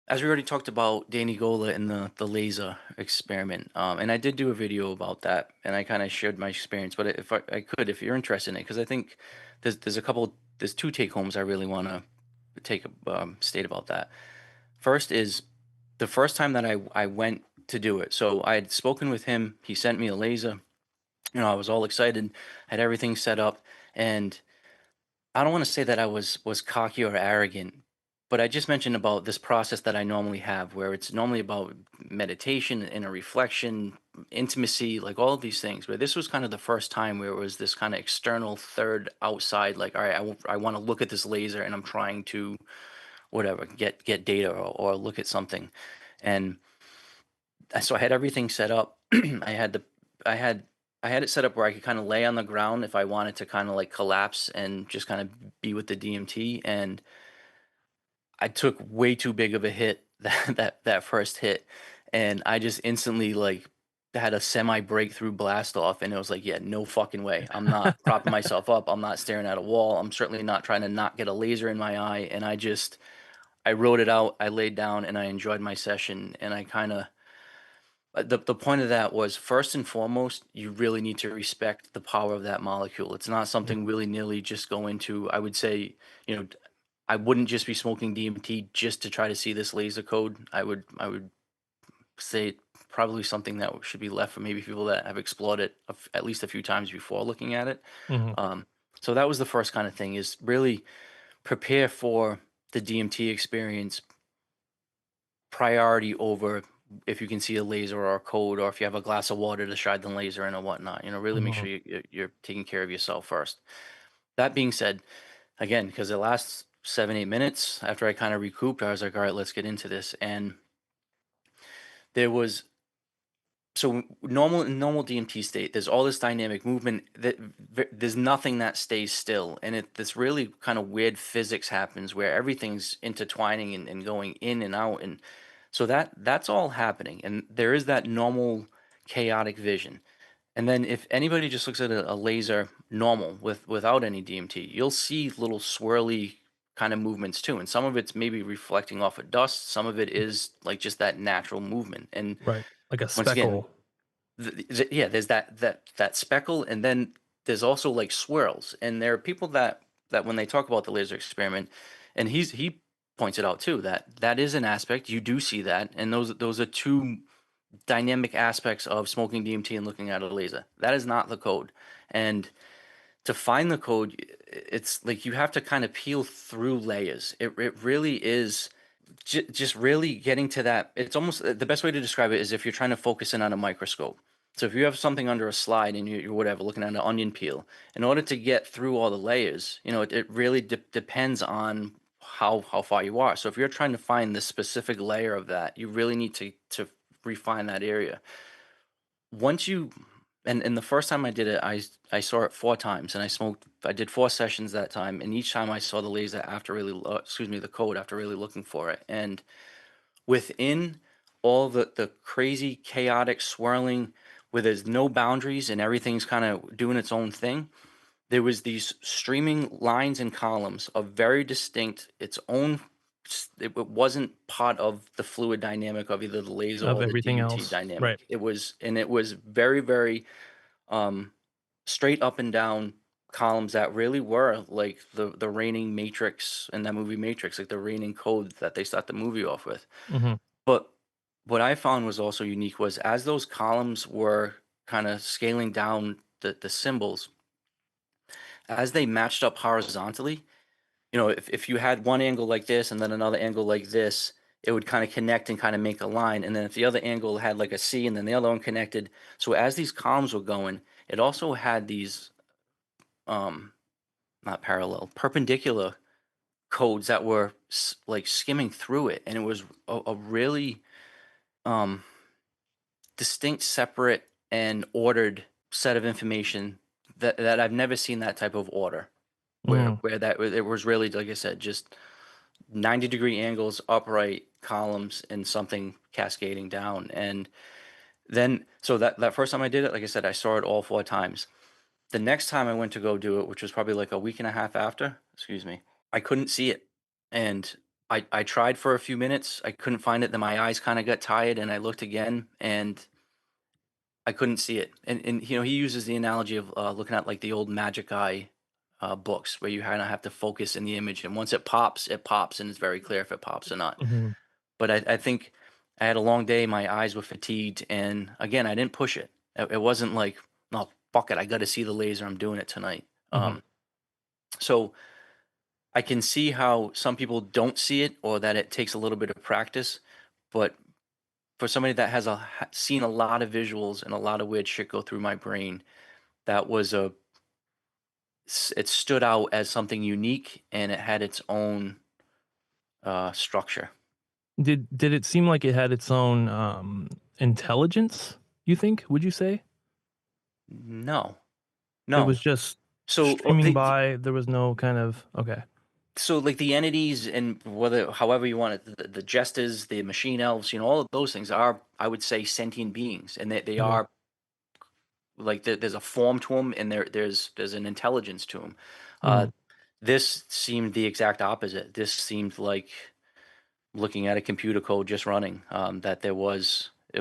As we already talked about Danny Gola and the laser experiment, and I did do a video about that, and I kind of shared my experience. But if I could, if you're interested in it, because I think there's two take homes I really want to take state about that. First is the first time that I went to do it. So I had spoken with him. He sent me a laser. I was all excited, had everything set up, and I don't want to say that I was cocky or arrogant, but I just mentioned about this process that I normally have, where it's normally about meditation, inner reflection, intimacy, like all of these things. Where this was kind of the first time where it was this kind of external third outside, like, all right, I want to look at this laser, and I'm trying to whatever get data or look at something, and so I had everything set up. I had the I had I had it set up where I could kind of lay on the ground if I wanted to kind of like collapse and just kind of be with the DMT. And I took way too big of a hit that first hit, and I just instantly like had a semi breakthrough blast off, and it was like, yeah, no fucking way. I'm not propping myself up. I'm not staring at a wall. I'm certainly not trying to not get a laser in my eye. And I wrote it out. I laid down and I enjoyed my session, and I kind of the point of that was first and foremost, you really need to respect the power of that molecule. It's not something Mhm. willy nilly just go into. I would say, you know, I wouldn't just be smoking DMT just to try to see this laser code. I would say probably something that should be left for maybe people that have explored it at least a few times before looking at it. Mhm. Um, so that was the first kind of thing is really prepare for the DMT experience priority over if you can see a laser or a code or if you have a glass of water to shine the laser in or whatnot. Really make Mhm. sure you're taking care of yourself first. That being said, again, because it lasts 7, 8 minutes after I kind of recouped, I was like, all right, let's get into this. And there was so normal DMT state. There's all this dynamic movement. There's nothing that stays still, and this really kind of weird physics happens where everything's intertwining and going in and out, and so that's all happening. And there is that normal chaotic vision. And then if anybody just looks at a laser normal without any DMT, you'll see little swirly kind of movements too. And some of it's maybe reflecting off of dust. Some of it is like just that natural movement. And Right. Like a once again, speckle. yeah, there's that speckle, and then there's also like swirls. And there are people that when they talk about the laser experiment, and he points it out too that that is an aspect you do see that, and those are two dynamic aspects of smoking DMT and looking at a laser. That is not the code. And to find the code, it's like you have to kind of peel through layers. It really is just really getting to that. It's almost the best way to describe it is if you're trying to focus in on a microscope. So if you have something under a slide and you're whatever looking at an onion peel, in order to get through all the layers, it really depends on how far you are. So if you're trying to find the specific layer of that, you really need to refine that area. Once you and the first time I did it, I saw it 4 times, and I did 4 sessions that time, and each time I saw the laser after excuse me, the code after really looking for it. And within all the crazy chaotic swirling where there's no boundaries and everything's kind of doing its own thing, there was these streaming lines and columns of very distinct its own it wasn't part of the fluid dynamic of either the laser Of or the everything DMT else. Right. dynamic. It was very, very um straight up and down columns that really were like the reigning matrix in that movie Matrix, like the reigning code that they start the movie off with. Mhm. But what I found was also unique was as those columns were kind of scaling down the symbols, as they matched up horizontally, if you had one angle like this and then another angle like this, it would kind of connect and kind of make a line. And then if the other angle had like a C and then the other one connected. So as these columns were going, it also had these um not parallel, perpendicular codes that were like skimming through it. And it was a really um distinct, separate, and ordered set of information that I've never seen that type of order Mm. where it was really, like I said, just 90-degree angles, upright columns, and something cascading down. And then, so that first time I did it, like I said, I saw it all 4 times. The next time I went to go do it, which was probably like a week and a half after, excuse me, I couldn't see it. And I tried for a few minutes, I couldn't find it, then my eyes kinda got tired, and I looked again, and I couldn't see it. And he uses the analogy of, looking at, like, the old Magic Eye, books where you kinda have to focus in the image, and once it pops, and it's very clear if it pops or not. Mhm, But I think I had a long day, my eyes were fatigued, and again, I didn't push it. It wasn't like, "No, fuck it, I gotta see the laser, I'm doing it tonight." mhm. So I can see how some people don't see it or that it takes a little bit of practice, but for somebody that has seen a lot of visuals and a lot of weird shit go through my brain, that was it stood out as something unique and it had its own structure. Did it seem like it had its own, intelligence, you think, would you say? No, It no. was just So streaming by, there was no kind of okay. like the entities and whether however you want it, the jesters, the machine elves, all of those things are, I would say, sentient beings, and they Okay. are like there's a form to them, and there's an intelligence to them. Uh, Mhm, this seemed the exact opposite. This seemed like looking at a computer code just running. That it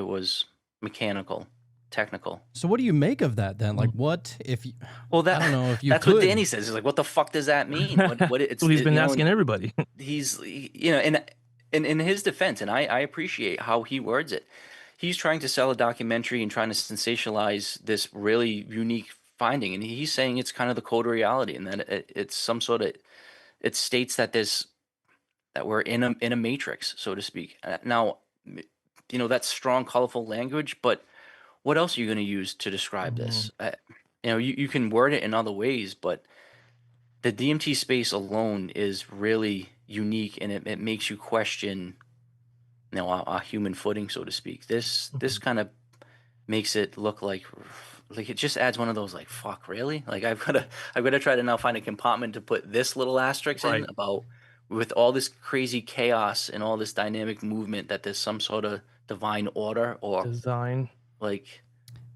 was mechanical, technical. So what do you make of that then? mhm. Like, what if you Well, I don't know if you that's what could. Danny says. He's like, "What the fuck does that mean? What That's what he's been And asking everybody. and in his defense, and I appreciate how he words it. He's trying to sell a documentary and trying to sensationalize this really unique finding, and he's saying it's kind of the code of reality, and that it's some sort of it states that that we're in a matrix, so to speak. Now, that's strong, colorful language, but what else are you going to use to describe Mhm, this? You can word it in other ways, but the DMT space alone is really unique, and it makes you question, our human footing, so to speak. This mhm. kind of makes it look like it just adds one of those like fuck really like I've got to try to now find a compartment to put this little asterisk in Right. about with all this crazy chaos and all this dynamic movement that there's some sort of divine order or Design. like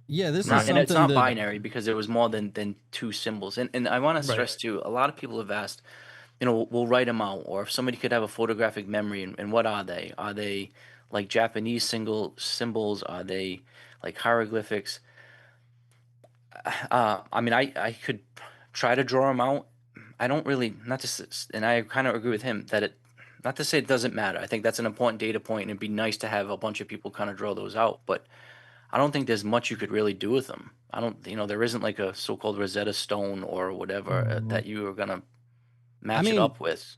Yeah, this is not, Right, and it's something not that binary because it was more than two symbols. And I want to right. stress too, a lot of people have asked, we'll write them out, or if somebody could have a photographic memory, and what are they? Are they like Japanese single symbols? Are they like hieroglyphics? I mean, I could try to draw them out. I don't really, not to, and I kind of agree with him that not to say it doesn't matter. I think that's an important data point, and it'd be nice to have a bunch of people kind of draw those out. But I don't think there's much you could really do with them. I don't, there isn't like a so-called Rosetta Stone or whatever Mhm. that you are gonna I match it mean, up with.